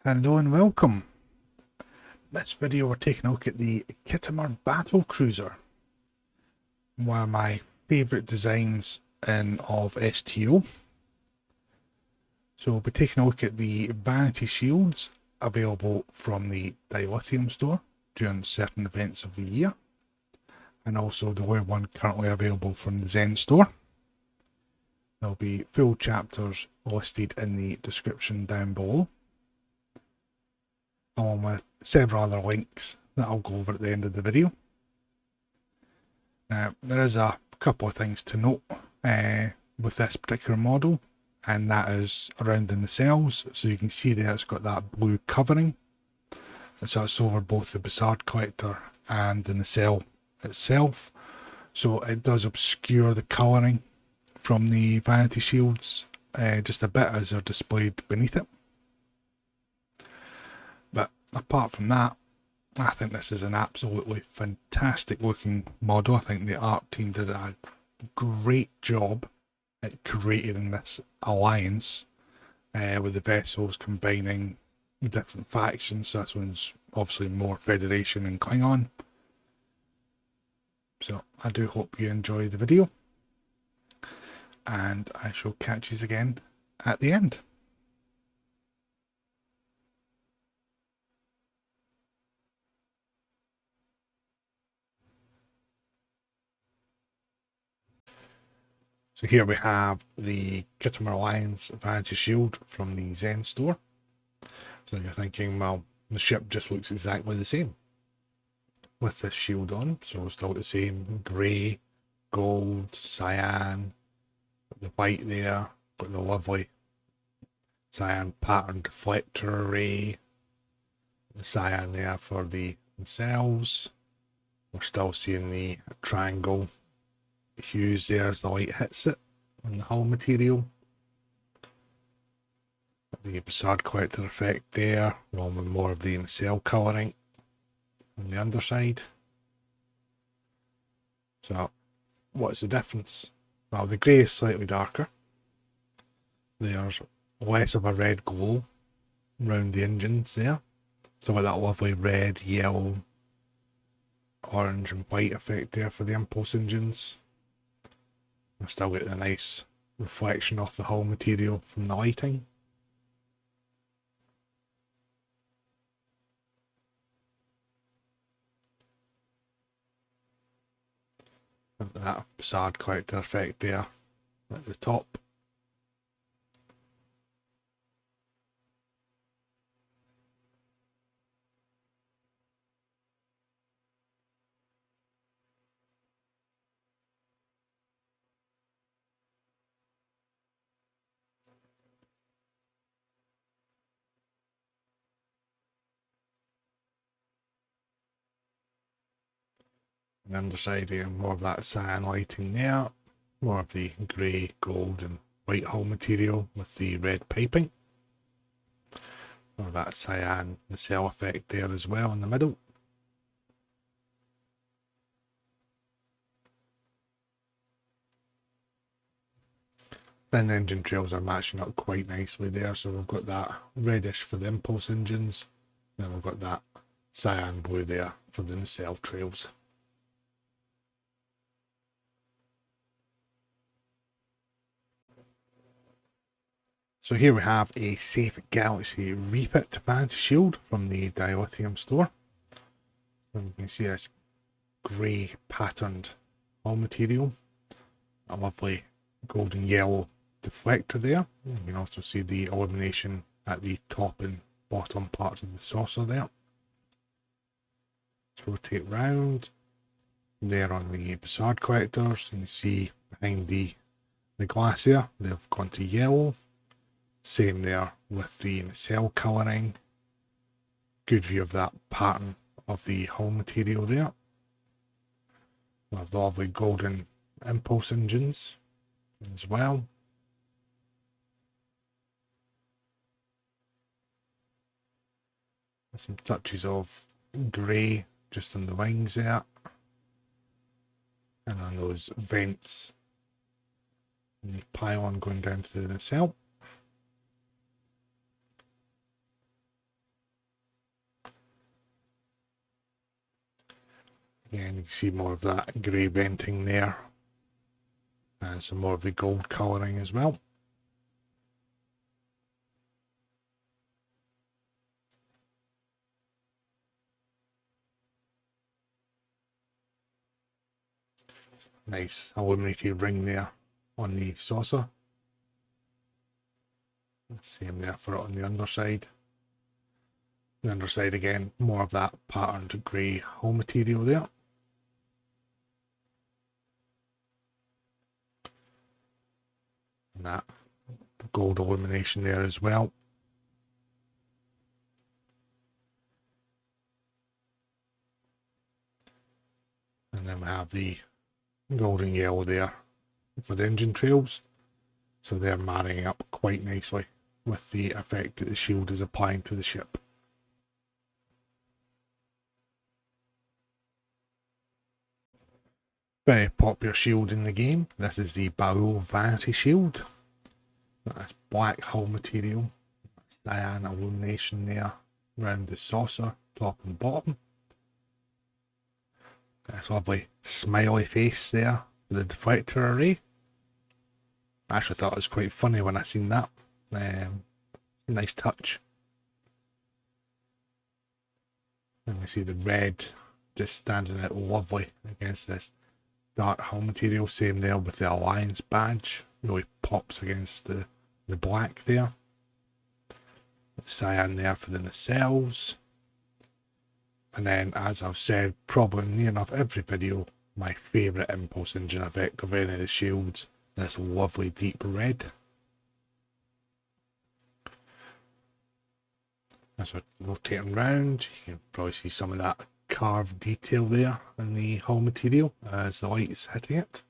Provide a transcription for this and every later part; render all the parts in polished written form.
Hello and welcome. This video we're taking a look at the Khitomer Battlecruiser, one of my favourite designs of STO. So we'll be taking a look at the Vanity shields available from the Dilithium store during certain events of the year, and also the one currently available from the Zen store. There'll be full chapters listed in the description down below, along with several other links that I'll go over at the end of the video. Now, there is a couple of things to note with this particular model, and that is around the nacelles. So you can see there it's got that blue covering, and so it's over both the Bizarre Collector and the nacelle itself. So it does obscure the colouring from the Vanity shields just a bit as they're displayed beneath it. But apart from that, I think this is an absolutely fantastic looking model. I think the art team did a great job at creating this alliance with the vessels combining the different factions. So this one's obviously more Federation and Klingon. So I do hope you enjoy the video, and I shall catch you again at the end. So here we have the Khitomer Alliance Vanity Shield from the Zen store. So you're thinking, well, the ship just looks exactly the same with this shield on. So it's still the same grey, gold, cyan, the white there, got the lovely cyan pattern deflector array, the cyan there for the nacelles. We're still seeing the triangle hues there as the light hits it on the hull material. The Bizarre Collector effect there, along with more of the nacelle colouring on the underside. So, what's the difference? Well, the grey is slightly darker. There's less of a red glow around the engines there. So with that lovely red, yellow, orange and white effect there for the impulse engines. I still get the nice reflection off the hull material from the lighting. That Bizarre Collector effect there at the top. And underside here, more of that cyan lighting there, more of the grey, gold and white hull material with the red piping. More of that cyan nacelle effect there as well in the middle. Then the engine trails are matching up quite nicely there, so we've got that reddish for the impulse engines, then we've got that cyan blue there for the nacelle trails. So here we have a Safe Galaxy Refit Vanity Shield from the Dilithium store. So you can see this grey patterned hull material, a lovely golden yellow deflector there. You can also see the illumination at the top and bottom parts of the saucer there. Let's rotate round. There on the Bizarre Collectors, and you see behind the glass there, they've gone to yellow. Same there with the nacelle colouring. Good view of that pattern of the hull material there. We have the lovely golden impulse engines as well. Some touches of grey just on the wings there, and on those vents and the pylon going down to the nacelle. Again, you can see more of that grey venting there, and some more of the gold colouring as well. Nice illuminated ring there on the saucer. Same there for it on the underside. The underside again, more of that patterned grey hull material there. And that gold illumination there as well. And then we have the golden yellow there for the engine trails. So they're marrying up quite nicely with the effect that the shield is applying to the ship. Very popular shield in the game. This is the Baul Vanity shield. That's black hull material. That's cyan illumination there around the saucer, top and bottom. This lovely smiley face there for the deflector array. I actually thought it was quite funny when I seen that. Nice touch. And we see the red just standing out lovely against this dark hull material. Same there with the Alliance badge. Really pops against the black there. Cyan there for the nacelles. And then, as I've said probably near enough every video, my favourite impulse engine effect of any of the shields, this lovely deep red. As we're rotating round, you can probably see some of that carved detail there in the hull material as the light is hitting it.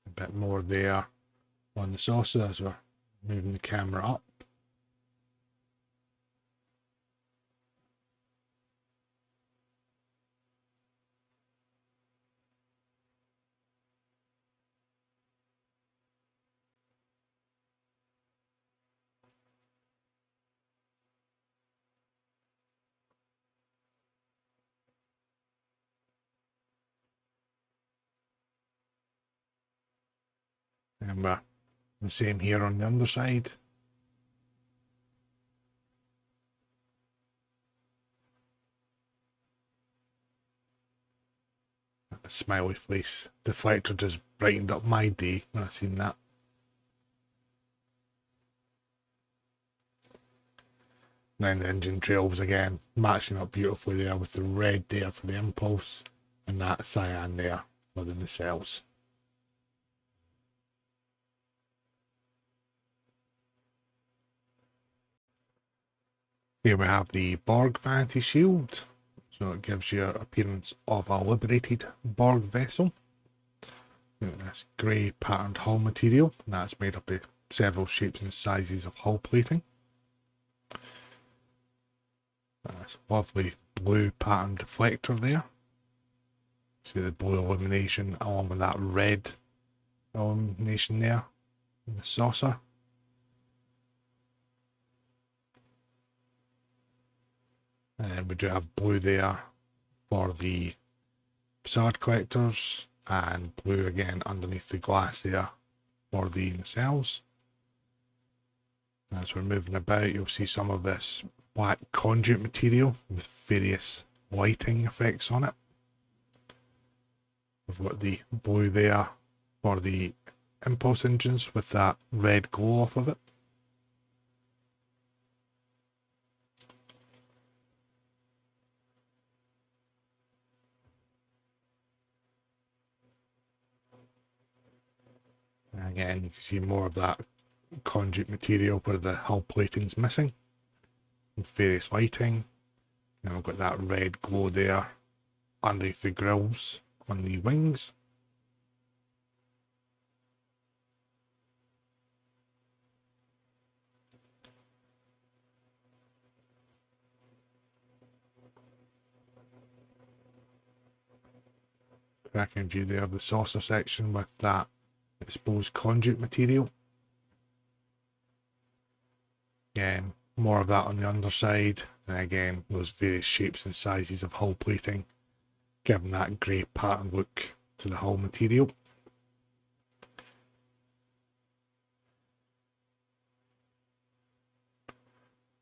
A bit more there on the saucer as we're moving the camera up. And the same here on the underside. The smiley face deflector just brightened up my day when I seen that. Then the engine trails again, matching up beautifully there with the red there for the impulse and that cyan there for the nacelles. Here we have the Borg Vanity shield. So it gives you an appearance of a liberated Borg vessel. This grey patterned hull material, and that's made up of several shapes and sizes of hull plating. That's lovely blue patterned deflector there. See the blue illumination along with that red illumination there in the saucer. And we do have blue there for the facade collectors, and blue again underneath the glass there for the nacelles. As we're moving about, you'll see some of this black conduit material with various lighting effects on it. We've got the blue there for the impulse engines with that red glow off of it. And again, you can see more of that conduit material where the hull plating's missing. And various lighting. Then we've got that red glow there underneath the grills on the wings. Cracking view there of the saucer section with that exposed conduit material. Again, more of that on the underside, and again those various shapes and sizes of hull plating, giving that grey pattern look to the hull material.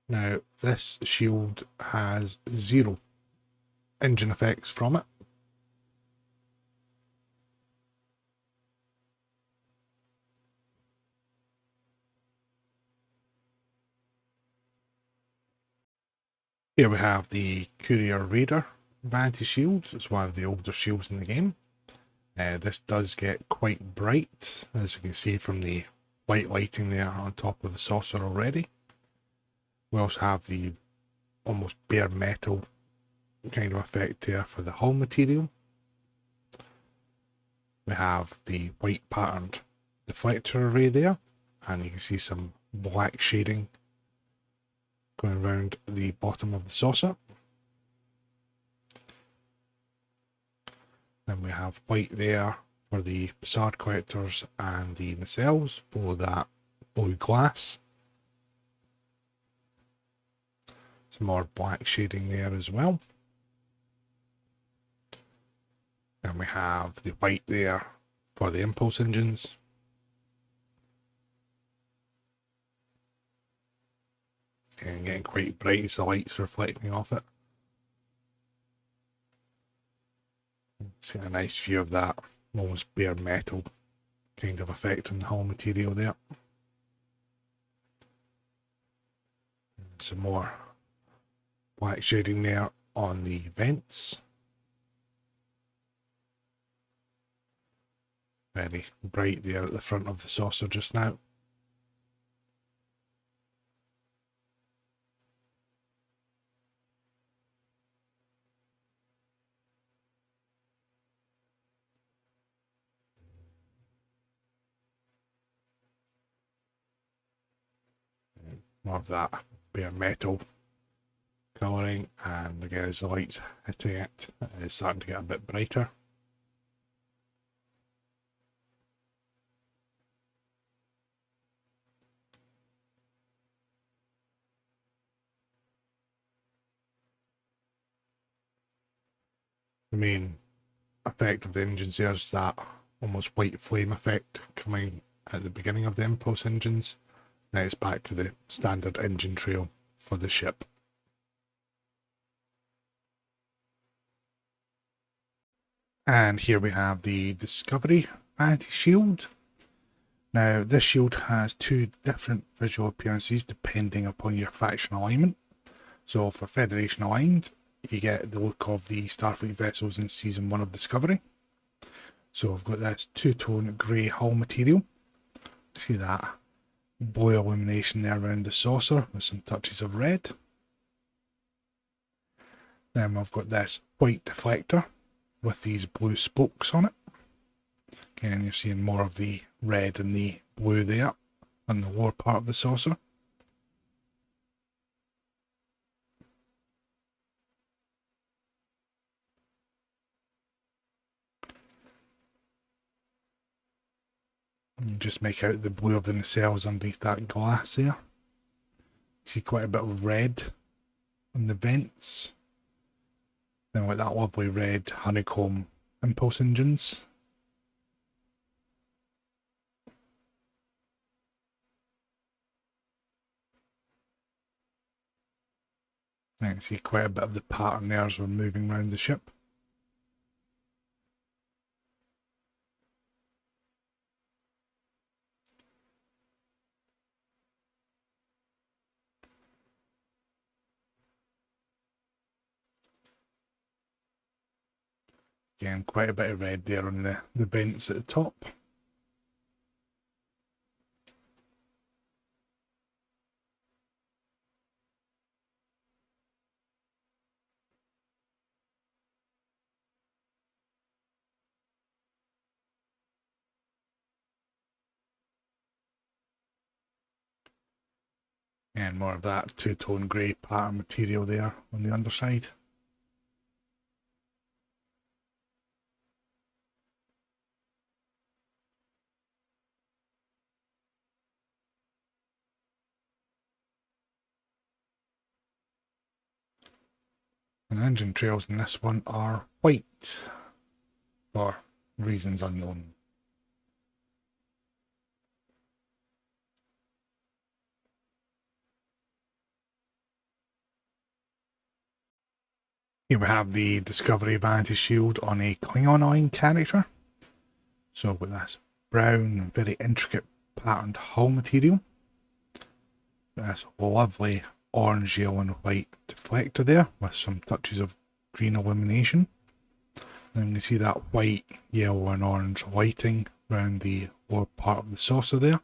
Now this shield has 0 engine effects from it. Here we have the Courier Raider Vanity shield. It's one of the older shields in the game. This does get quite bright, as you can see from the white lighting there on top of the saucer already. We also have the almost bare metal kind of effect there for the hull material. We have the white patterned deflector array there, and you can see some black shading going around the bottom of the saucer. Then we have white there for the facade collectors and the nacelles, below that blue glass. Some more black shading there as well. And we have the white there for the impulse engines. And getting quite bright as the light's reflecting off it. See a nice view of that almost bare metal kind of effect on the hull material there. Some more black shading there on the vents. Very bright there at the front of the saucer just now. More of that bare metal colouring, and again as the light's hitting it, it's starting to get a bit brighter. The main effect of the engines there is that almost white flame effect coming at the beginning of the impulse engines. Now it's back to the standard engine trail for the ship. And here we have the Discovery Vanity shield. Now this shield has 2 different visual appearances depending upon your faction alignment. So for Federation aligned, you get the look of the Starfleet vessels in Season 1 of Discovery. So I've got this 2-tone grey hull material. See that blue illumination there around the saucer with some touches of red. Then we've got this white deflector with these blue spokes on it. Again, you're seeing more of the red and the blue there on the lower part of the saucer. You just make out the blue of the nacelles underneath that glass there. You see quite a bit of red on the vents. Then like that lovely red honeycomb impulse engines. I can see quite a bit of the pattern there as we're moving around the ship. Again, quite a bit of red there on the vents at the top. And more of that 2-tone grey pattern material there on the underside. And engine trails in this one are white for reasons unknown. Here we have the Discovery Vanity Shield on a Klingon character. So with this brown, very intricate patterned hull material. This lovely orange, yellow and white deflector there with some touches of green illumination. And you see that white, yellow and orange lighting around the lower part of the saucer there.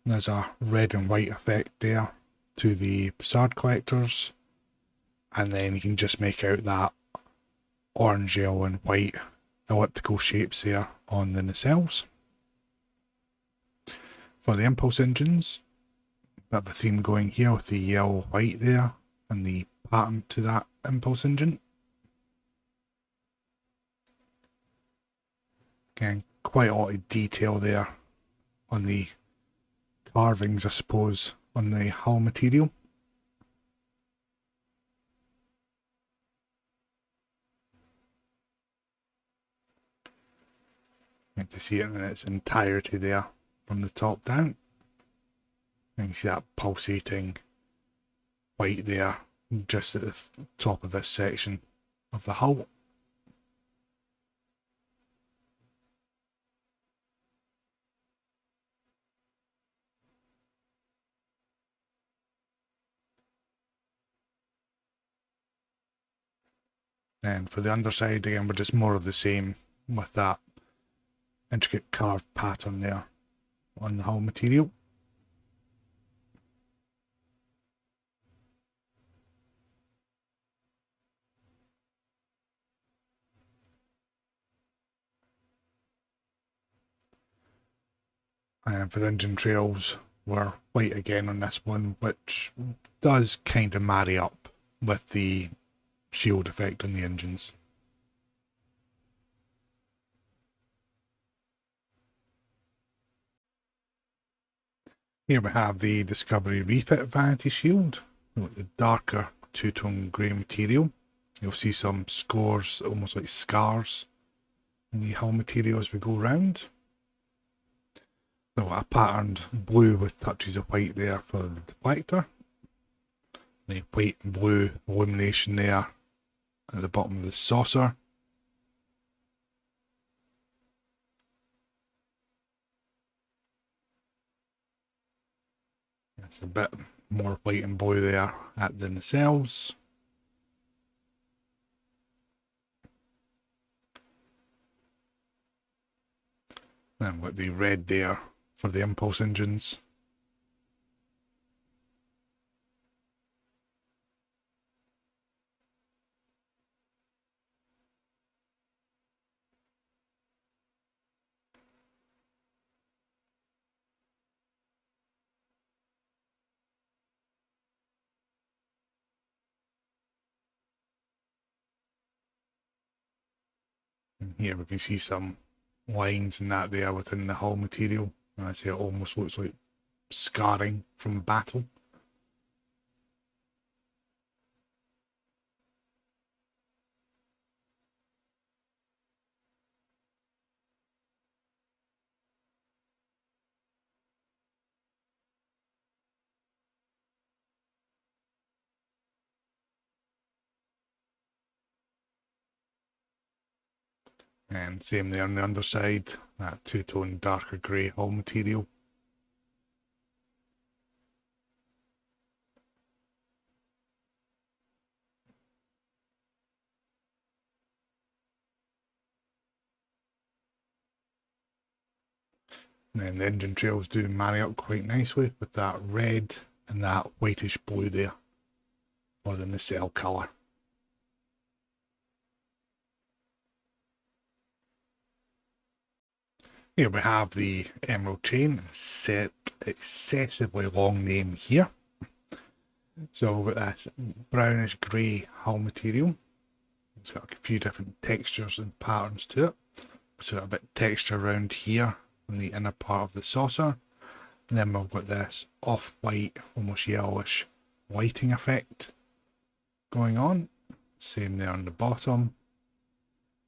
There's a red and white effect there to the Psard collectors, and then you can just make out that orange, yellow and white elliptical shapes there on the nacelles. For the impulse engines, bit of a theme going here with the yellow white there and the pattern to that impulse engine. Again, quite a lot of detail there on the carvings, I suppose, on the hull material. Get to see it in its entirety there from the top down. And you can see that pulsating white there just at the top of this section of the hull. And for the underside, again, we're just more of the same with that intricate carved pattern there on the hull material. And for engine trails, we're white again on this one, which does kind of marry up with the shield effect on the engines. Here we have the Discovery Refit Vanity Shield, with the darker two-tone grey material. You'll see some scores, almost like scars, in the hull material as we go round. So a patterned blue with touches of white there for the deflector. The white and blue illumination there at the bottom of the saucer. It's a bit more white and blue there at the nacelles. And with the red there for the impulse engines. And here we can see some lines and that there within the hull material. And I say it almost looks like scarring from battle. And same there on the underside, that two-tone darker grey hull material. And then the engine trails do marry up quite nicely with that red and that whitish blue there for the nacelle colour. Here we have the Emerald Chain, set excessively long name here. So we've got this brownish grey hull material. It's got a few different textures and patterns to it. So a bit of texture around here on the inner part of the saucer. And then we've got this off-white, almost yellowish lighting effect going on. Same there on the bottom.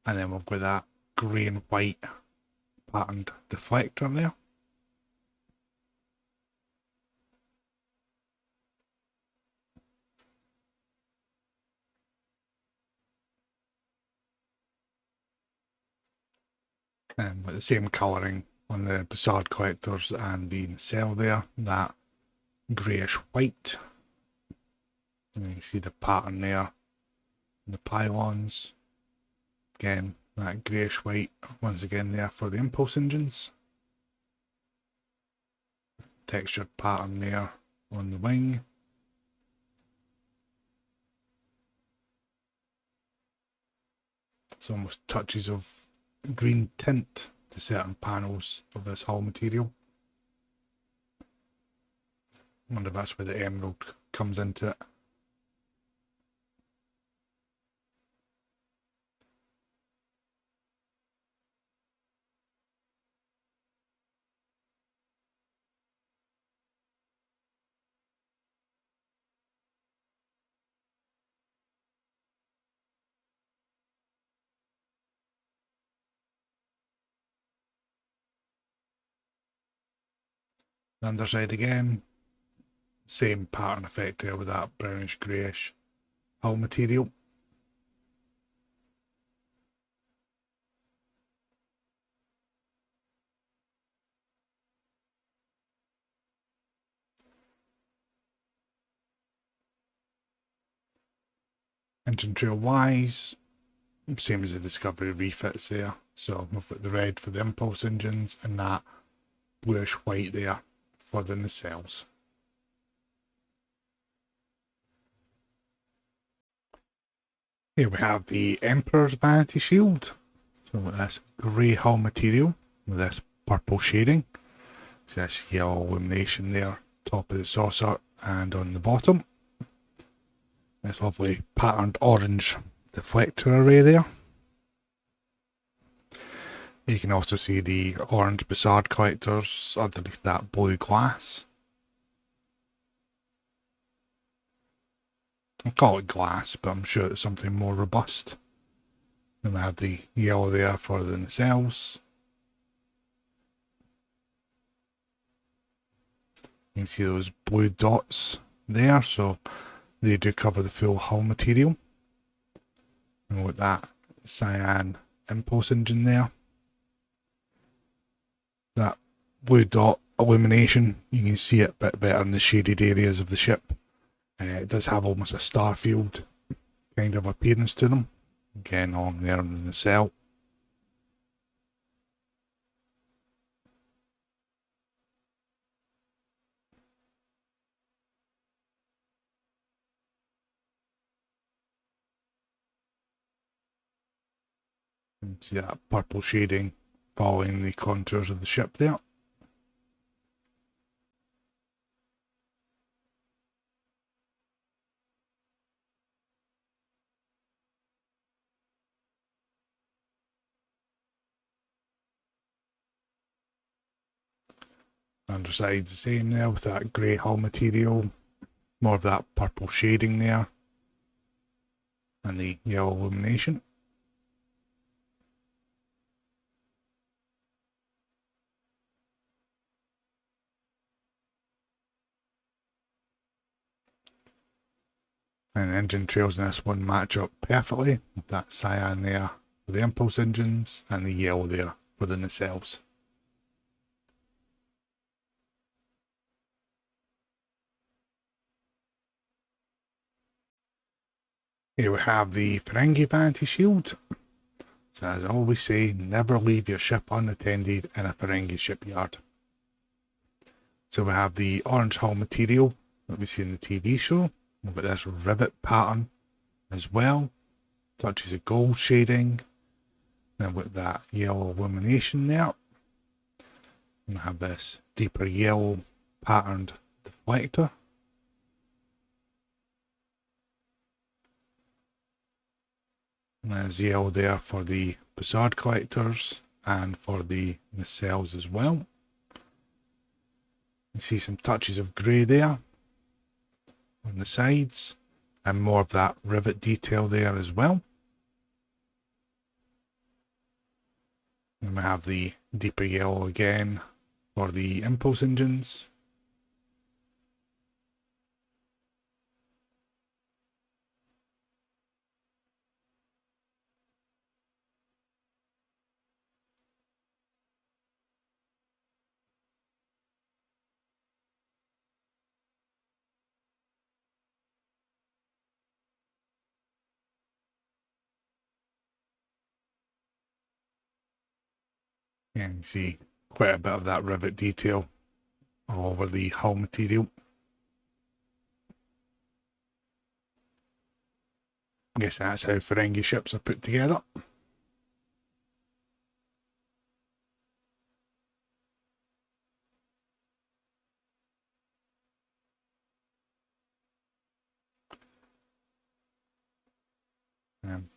And then we've got that grey and white patterned deflector there. And with the same colouring on the Bassard collectors and the nacelle there, that greyish white. And you can see the pattern there, the pylons. Again, that greyish white once again there for the impulse engines. Textured pattern there on the wing. It's almost touches of green tint to certain panels of this hull material. I wonder if that's where the emerald comes into it. The underside again, same pattern effect there with that brownish greyish hull material. Engine trail wise, same as the Discovery refits there. So we've got the red for the impulse engines and that bluish white there for the nacelles. Here we have the Emperor's Vanity Shield. So with this grey hull material with this purple shading. So this yellow illumination there, top of the saucer and on the bottom. This lovely patterned orange deflector array there. You can also see the orange Bassard collectors underneath that blue glass. I call it glass, but I'm sure it's something more robust. Then we have the yellow there for the nacelles. You can see those blue dots there, so they do cover the full hull material. And with that cyan impulse engine there, that blue dot illumination, you can see it a bit better in the shaded areas of the ship. It does have almost a star field kind of appearance to them. Again, along there on the nacelle. You can see that purple shading following the contours of the ship there. Underside's the same there with that grey hull material, more of that purple shading there, and the yellow illumination. And the engine trails in this one match up perfectly with that cyan there for the impulse engines and the yellow there for the nacelles. Here we have the Ferengi Vanity Shield. So as I always say, never leave your ship unattended in a Ferengi shipyard. So we have the orange hull material that we see in the TV show. We've got this rivet pattern as well. Touches of gold shading. Then with that yellow illumination there. And we have this deeper yellow patterned deflector. And there's yellow there for the Bassard collectors and for the nacelles as well. You see some touches of grey there. on the sides, and more of that rivet detail there as well. Then we have the deeper yellow again for the impulse engines. And you see quite a bit of that rivet detail all over the hull material. I guess that's how Ferengi ships are put together.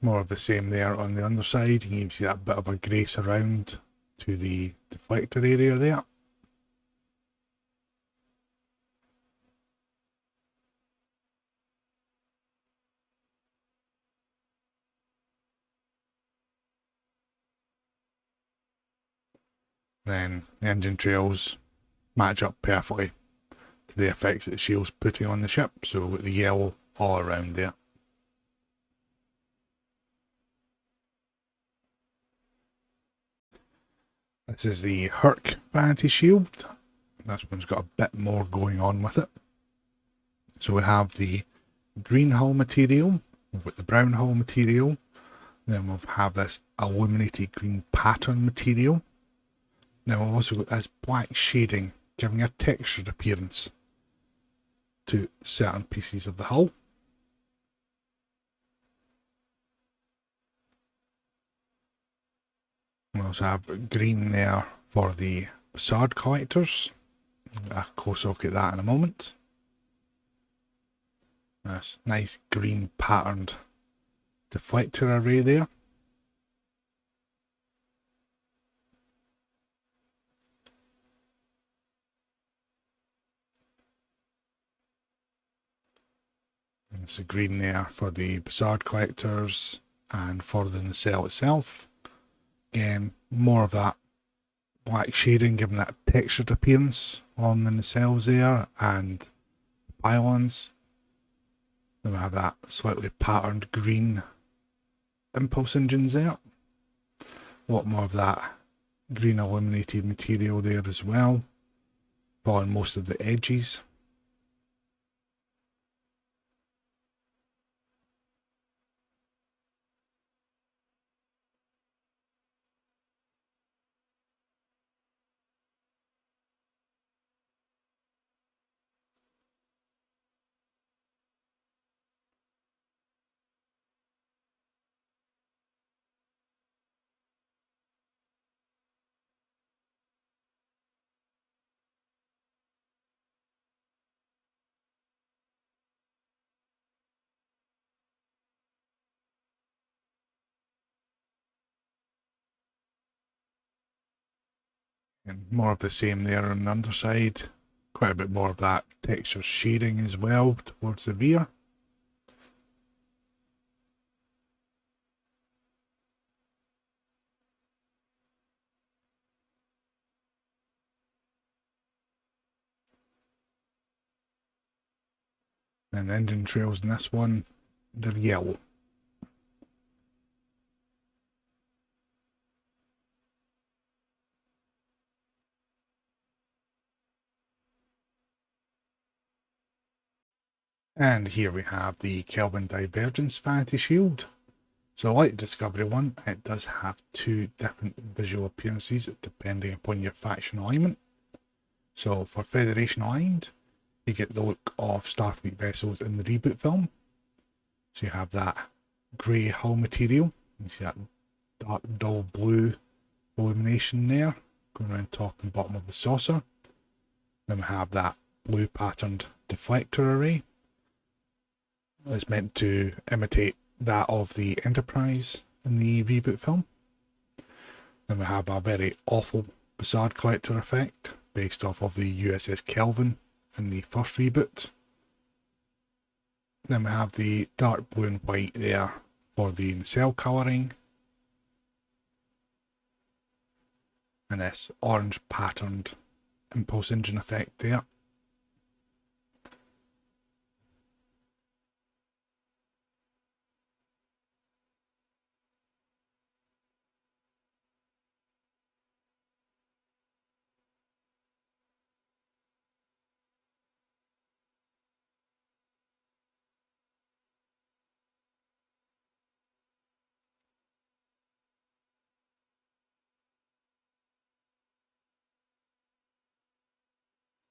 More of the same there on the underside. You can see that bit of a grace around to the deflector area there. Then the engine trails match up perfectly to the effects that the shield's putting on the ship, so we've got the yellow all around there. This is the Hur'q Vanity shield. This one's got a bit more going on with it. So we have the green hull material, we've got the brown hull material, then we'll have this illuminated green pattern material. Then we've also got this black shading, giving a textured appearance to certain pieces of the hull. We also have green there for the facade collectors. A closer look at that in a moment. This nice green patterned deflector array there. There's a green there for the facade collectors and for the nacelle itself. Again, more of that black shading, giving that textured appearance on the nacelles there and the pylons. Then we have that slightly patterned green impulse engines there. A lot more of that green illuminated material there as well, following most of the edges. And more of the same there on the underside. Quite a bit more of that texture shading as well towards the rear. And the engine trails in this one, they're yellow. And here we have the Kelvin Divergence Vanity Shield. So like the Discovery one, it does have two different visual appearances depending upon your faction alignment. So for Federation aligned, you get the look of Starfleet vessels in the reboot film. So you have that grey hull material. You see that dark dull blue illumination there going around top and bottom of the saucer. Then we have that blue patterned deflector array. It's meant to imitate that of the Enterprise in the reboot film. Then we have a very awful facade collector effect. based off of the USS Kelvin in the first reboot. Then we have the dark blue and white there for the nacelle colouring. And this orange patterned impulse engine effect there.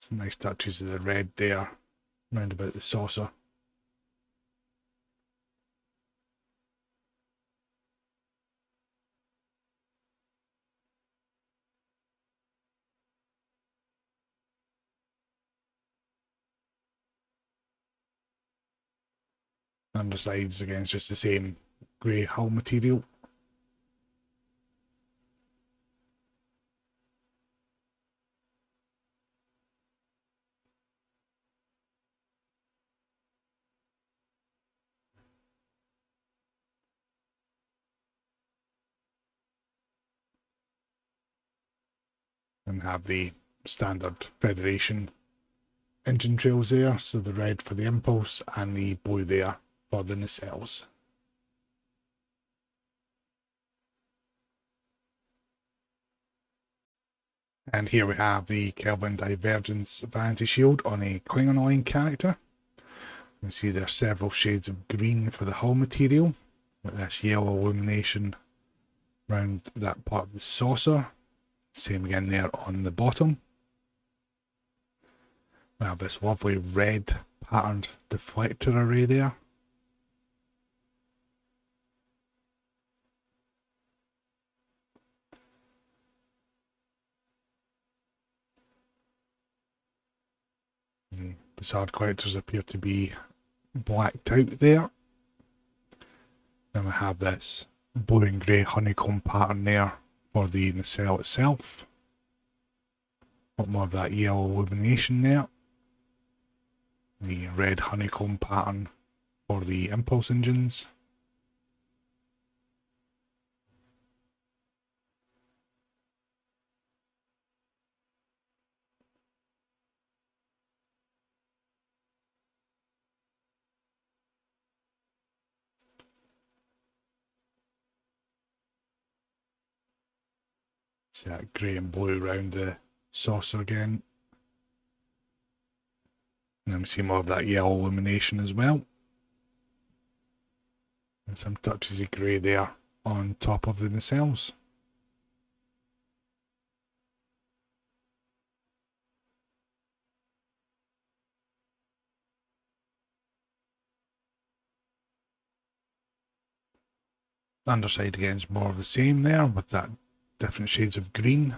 Some nice touches of the red there, round about the saucer. Undersides again, it's just the same grey hull material. And have the standard Federation engine trails there, so the red for the impulse and the blue there for the nacelles. And here we have the Kelvin Divergence Vanity Shield on a Klingon line character. You can see there are several shades of green for the hull material, with this yellow illumination around that part of the saucer. Same again there on the bottom. We have this lovely red patterned deflector array there. The bizarre collectors appear to be blacked out there. Then we have this blue and grey honeycomb pattern there for the nacelle itself. A lot more of that yellow illumination there. The red honeycomb pattern for the impulse engines. See that grey and blue around the saucer again. And then we see more of that yellow illumination as well. And some touches of grey there on top of the nacelles. The underside again is more of the same there, with that different shades of green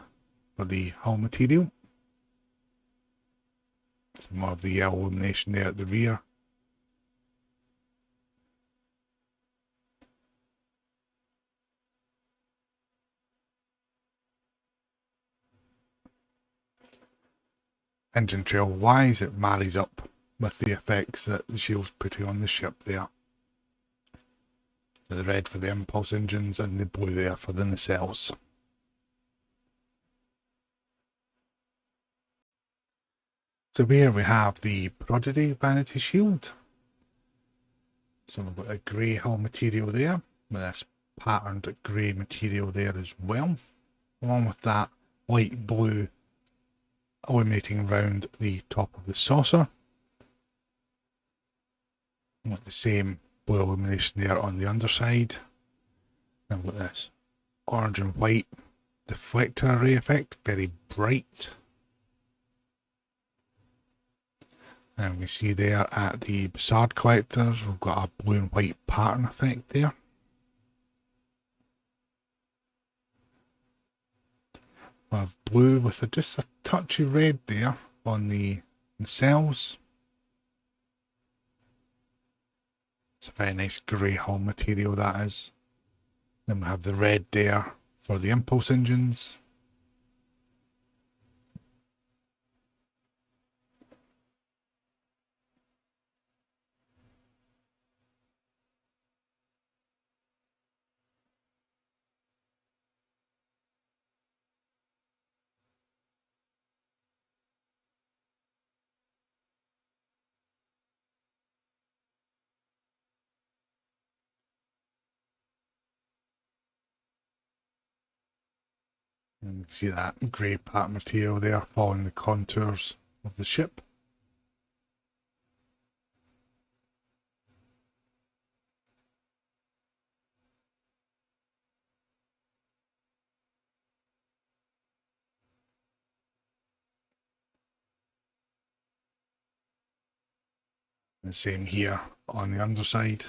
for the hull material. So more of the yellow illumination there at the rear. Engine trail wise, it marries up with the effects that the shield's putting on the ship there. So the red for the impulse engines and the blue there for the nacelles. So here we have the Prodigy Vanity Shield. So we've got a grey hull material there, with this patterned grey material there as well, along with that light blue illuminating around the top of the saucer. With the same blue illumination there on the underside. And with this orange and white deflector array effect, very bright. And we see there at the Bizarre collectors, we've got a blue and white pattern effect there. We have blue with just a touch of red there on the nacelles. It's a very nice grey hull material that is. Then we have the red there for the impulse engines. And you can see that grey pattern material there following the contours of the ship. And same here on the underside.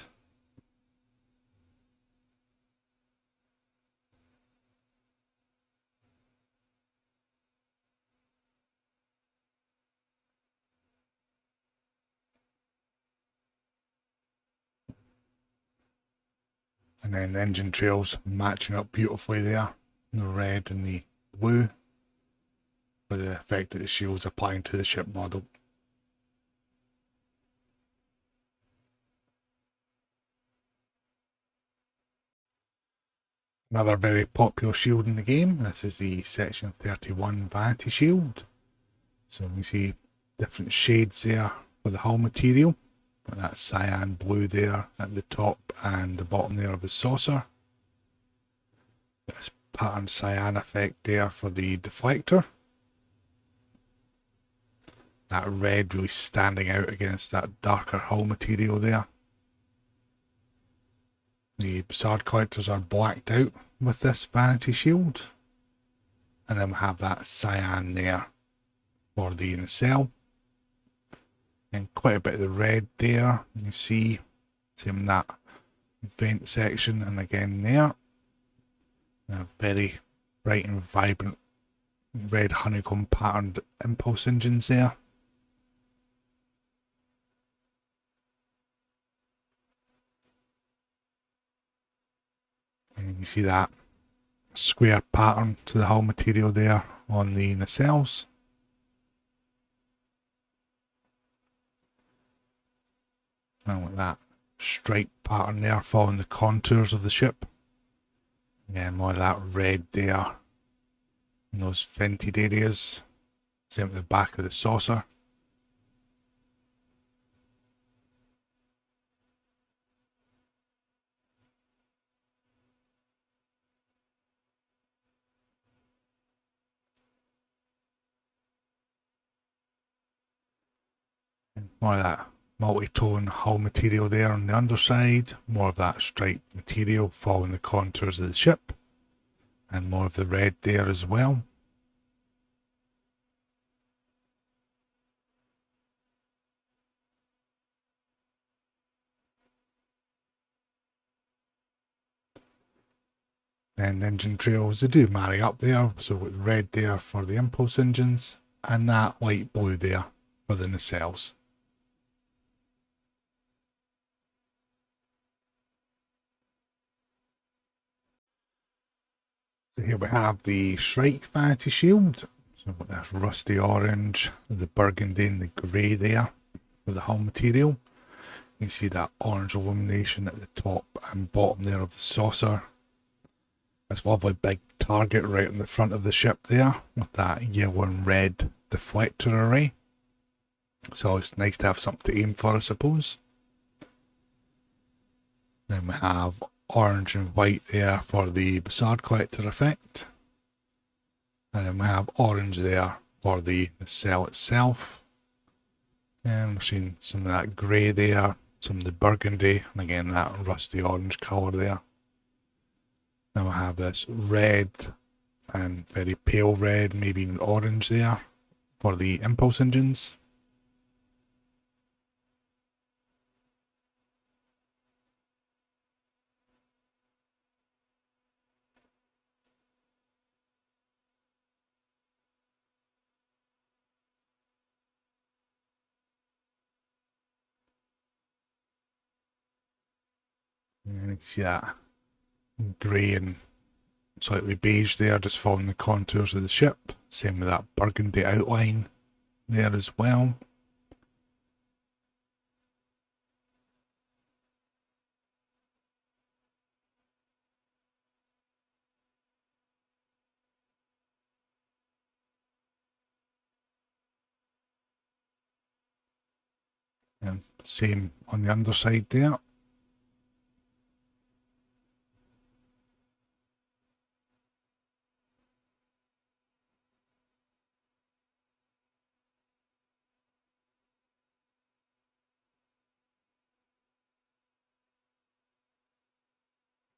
And then the engine trails matching up beautifully there, the red and the blue, for the effect that the shield's applying to the ship model. Another very popular shield in the game, this is the Section 31 Vanity shield. So we see different shades there for the hull material. That cyan blue there at the top and the bottom there of the saucer. This pattern cyan effect there for the deflector. That red really standing out against that darker hull material there. The Bizarre collectors are blacked out with this Vanity shield. And then we have that cyan there for the nacelle. And quite a bit of the red there, you see, same in that vent section, and again there. Very bright and vibrant red honeycomb patterned impulse engines there. And you see that square pattern to the hull material there on the nacelles. And with that stripe pattern there following the contours of the ship. Again, more of that red there in those vented areas. Same at the back of the saucer. And more of that multi-tone hull material there on the underside, more of that striped material following the contours of the ship, and more of the red there as well. Then the engine trails, they do marry up there, so with red there for the impulse engines, and that light blue there for the nacelles. So here we have the Shrike Vanity shield. So with this rusty orange, the burgundy and the grey there for the hull material. You can see that orange illumination at the top and bottom there of the saucer. This lovely big target right in the front of the ship there with that yellow and red deflector array. So it's nice to have something to aim for, I suppose. Then we have orange and white there for the Bizarre collector effect. And then we have orange there for the nacelle itself. And we're seeing some of that grey there, some of the burgundy, and again that rusty orange colour there. Then we have this red and very pale red, maybe even orange there for the impulse engines. And you can see that grey and slightly beige there, just following the contours of the ship. Same with that burgundy outline there as well. And same on the underside there.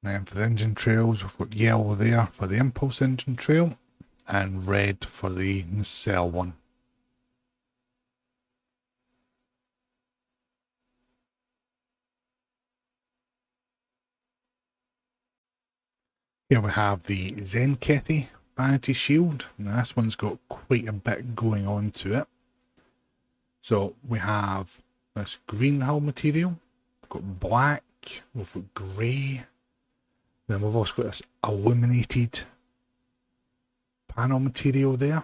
then for the engine trails, we've got yellow there for the impulse engine trail and red for the nacelle one. Here we have the Tzenkethi Vanity shield. Now this one's got quite a bit going on to it. So we have this green hull material, we've got black, we've got grey, then we've also got this illuminated panel material there.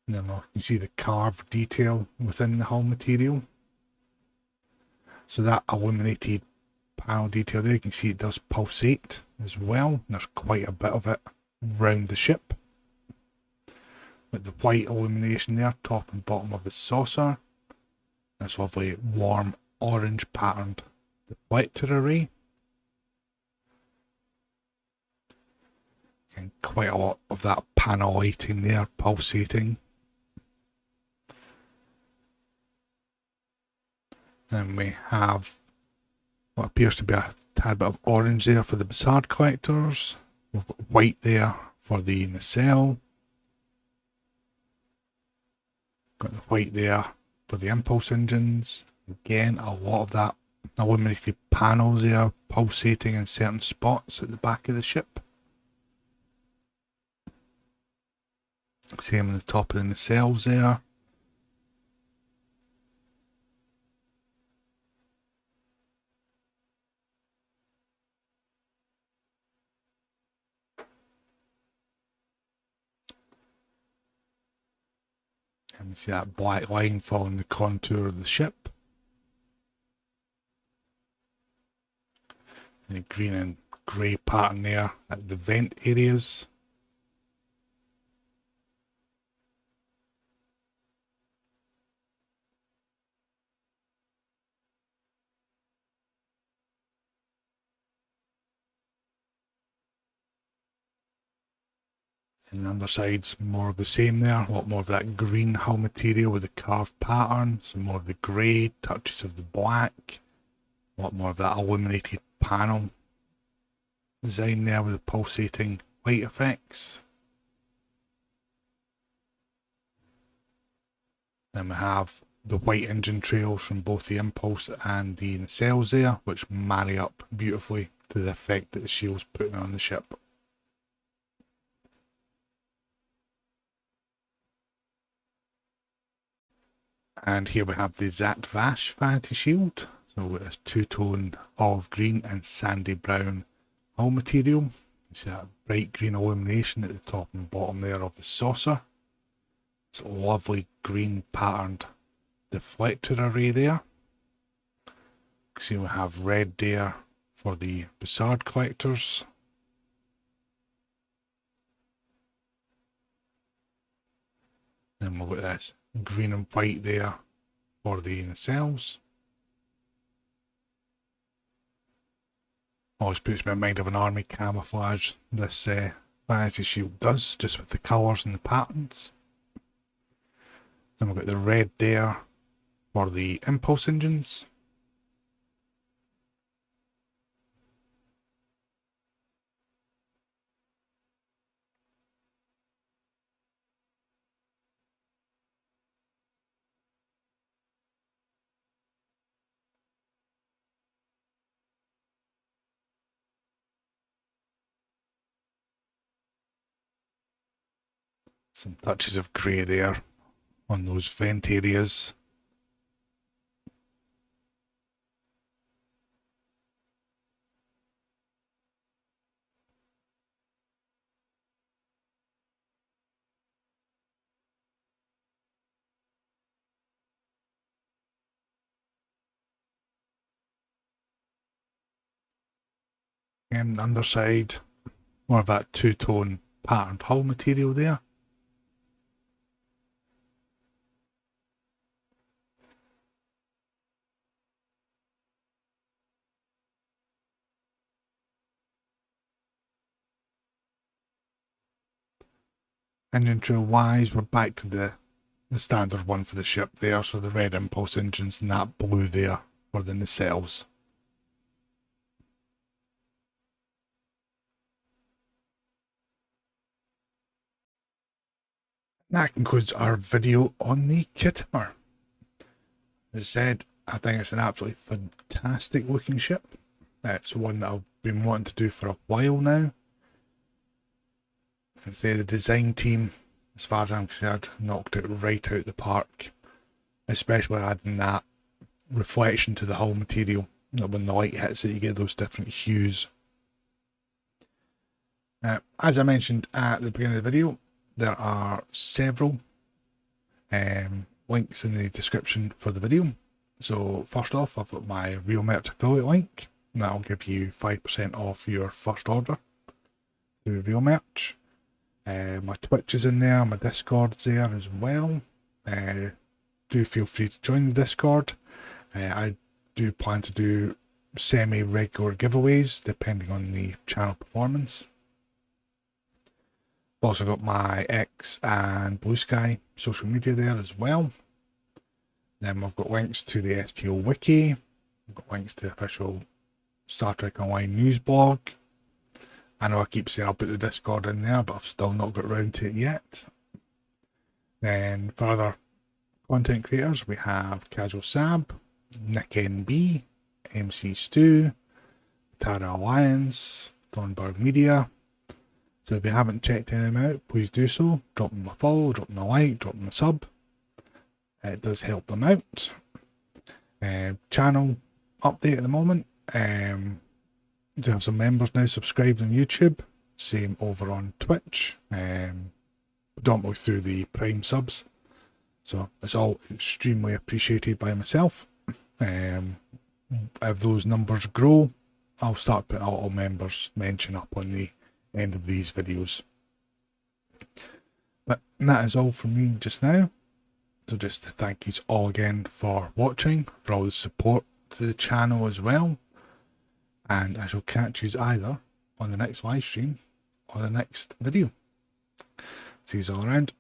And then we can see the carved detail within the hull material. So that illuminated panel detail there, you can see it does pulsate as well. There's quite a bit of it around the ship. With the white illumination there, top and bottom of the saucer. This lovely warm orange patterned deflector array. And quite a lot of that panel lighting there pulsating. And we have what appears to be a tad bit of orange there for the Bassard collectors. We've got white there for the nacelle. Got the white there for the impulse engines. Again, a lot of that illuminated panels there pulsating in certain spots at the back of the ship. Same on the top of the nacelles there. And we see that black line following the contour of the ship. And a green and grey pattern there at the vent areas. And the underside's more of the same there, a lot more of that green hull material with the carved pattern, some more of the grey, touches of the black, a lot more of that illuminated panel design there with the pulsating light effects. Then we have the white engine trails from both the impulse and the nacelles there, which marry up beautifully to the effect that the shield's putting on the ship. And here we have the Zhat Vash Vanity Shield. So with this two-tone olive green and sandy brown hull material. You see that bright green illumination at the top and bottom there of the saucer. It's a lovely green patterned deflector array there. You can see we have red there for the Bassard collectors. Then we'll get this green and white there for the nacelles. Always puts me in mind of an army camouflage this Vanity Shield does, just with the colours and the patterns. Then we've got the red there for the impulse engines. Some touches of grey there on those vent areas. And the underside, more of that two-tone patterned hull material there. Engine trail wise, we're back to the standard one for the ship there, so the red impulse engines and that blue there for the nacelles. That concludes our video on the Khitomer. As I said, I think it's an absolutely fantastic looking ship. It's one that I've been wanting to do for a while now. I can say the design team, as far as I'm concerned, knocked it right out the park. Especially adding that reflection to the hull material. When the light hits it, you get those different hues. As I mentioned at the beginning of the video, there are several links in the description for the video. So first off, I've got my Real Merch affiliate link. That'll give you 5% off your first order through Real Merch. My Twitch is in there, my Discord's there as well. Do feel free to join the Discord. I do plan to do semi-regular giveaways depending on the channel performance. I've also got my X and Blue Sky social media there as well. Then I've got links to the STO wiki. I've got links to the official Star Trek Online news blog. I know I keep saying I'll put the Discord in there, but I've still not got around to it yet. Then for other content creators, we have Casual Sab, Nick NB, MC Stu, Mutara Alliance, Thornburg Media. So if you haven't checked any of them out, please do so. Drop them a follow, drop them a like, drop them a sub. It does help them out. Channel update at the moment. We do have some members now subscribed on YouTube. Same over on Twitch. Predominantly through the Prime subs. So it's all extremely appreciated by myself. If those numbers grow, I'll start putting a lot of members mention up on the end of these videos. But that is all from me just now. So just to thank you all again for watching, for all the support to the channel as well. And I shall catch you either on the next live stream or the next video. See you all around.